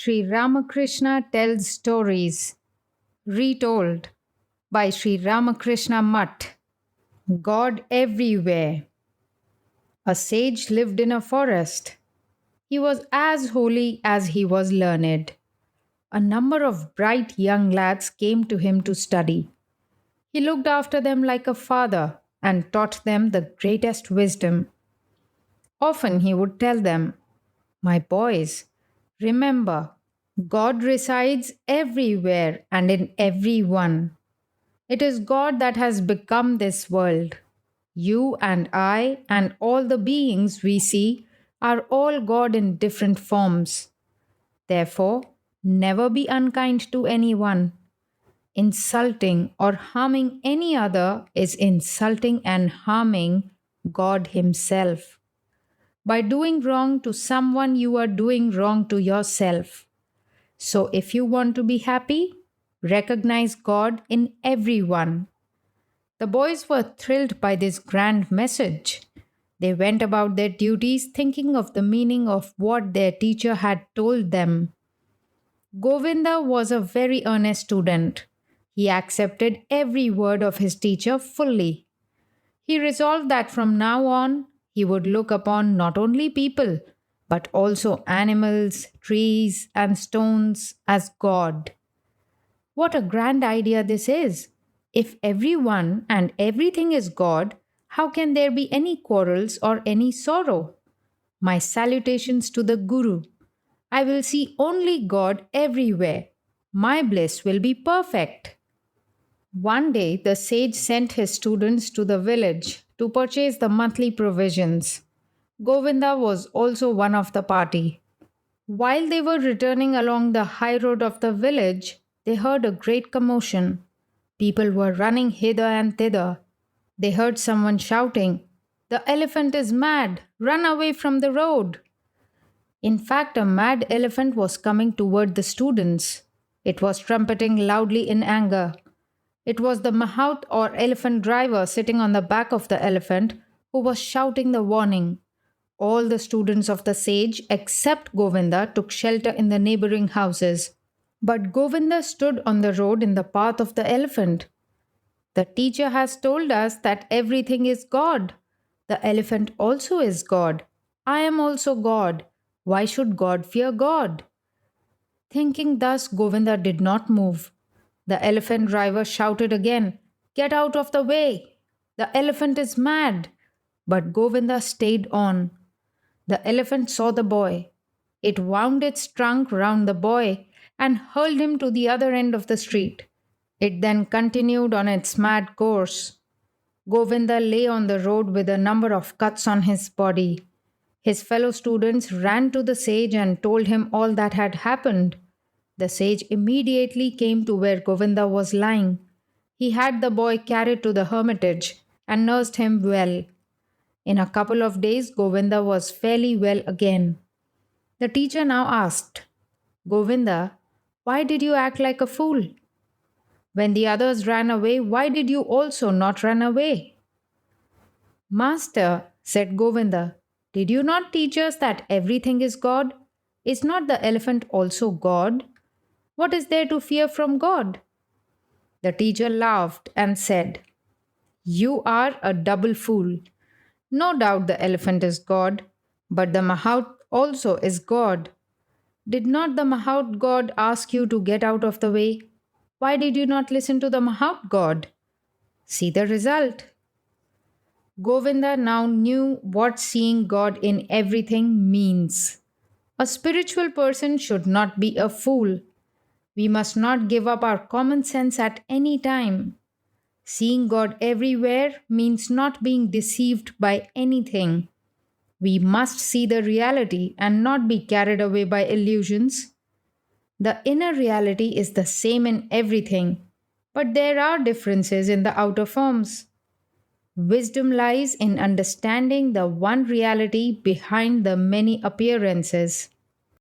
Sri Ramakrishna tells stories. Retold by Sri Ramakrishna Mutt. God everywhere. A sage lived in a forest. He was as holy as he was learned. A number of bright young lads came to him to study. He looked after them like a father and taught them the greatest wisdom. Often he would tell them, "My boys, remember, God resides everywhere and in everyone. It is God that has become this world. You and I and all the beings we see are all God in different forms. Therefore, never be unkind to anyone. Insulting or harming any other is insulting and harming God Himself. By doing wrong to someone, you are doing wrong to yourself. So, if you want to be happy, recognize God in everyone." The boys were thrilled by this grand message. They went about their duties thinking of the meaning of what their teacher had told them. Govinda was a very earnest student. He accepted every word of his teacher fully. He resolved that from now on he would look upon not only people, but also animals, trees, and stones as God. What a grand idea this is! If everyone and everything is God, how can there be any quarrels or any sorrow? My salutations to the Guru. I will see only God everywhere. My bliss will be perfect. One day, the sage sent his students to the village to purchase the monthly provisions. Govinda was also one of the party. While they were returning along the high road of the village, they heard a great commotion. People were running hither and thither. They heard someone shouting, "The elephant is mad! Run away from the road!" In fact, a mad elephant was coming toward the students. It was trumpeting loudly in anger. It was the mahout or elephant driver sitting on the back of the elephant who was shouting the warning. All the students of the sage, except Govinda, took shelter in the neighboring houses. But Govinda stood on the road in the path of the elephant. "The teacher has told us that everything is God. The elephant also is God. I am also God. Why should God fear God?" Thinking thus, Govinda did not move. The elephant driver shouted again, "Get out of the way! The elephant is mad!" But Govinda stayed on. The elephant saw the boy. It wound its trunk round the boy and hurled him to the other end of the street. It then continued on its mad course. Govinda lay on the road with a number of cuts on his body. His fellow students ran to the sage and told him all that had happened. The sage immediately came to where Govinda was lying. He had the boy carried to the hermitage and nursed him well. In a couple of days, Govinda was fairly well again. The teacher now asked, "Govinda, why did you act like a fool? When the others ran away, why did you also not run away?" "Master," said Govinda, "did you not teach us that everything is God? Is not the elephant also God? What is there to fear from God?" The teacher laughed and said, "You are a double fool. No doubt the elephant is God, but the mahout also is God. Did not the mahout God ask you to get out of the way? Why did you not listen to the mahout God? See the result." Govinda now knew what seeing God in everything means. A spiritual person should not be a fool. We must not give up our common sense at any time. Seeing God everywhere means not being deceived by anything. We must see the reality and not be carried away by illusions. The inner reality is the same in everything, but there are differences in the outer forms. Wisdom lies in understanding the one reality behind the many appearances.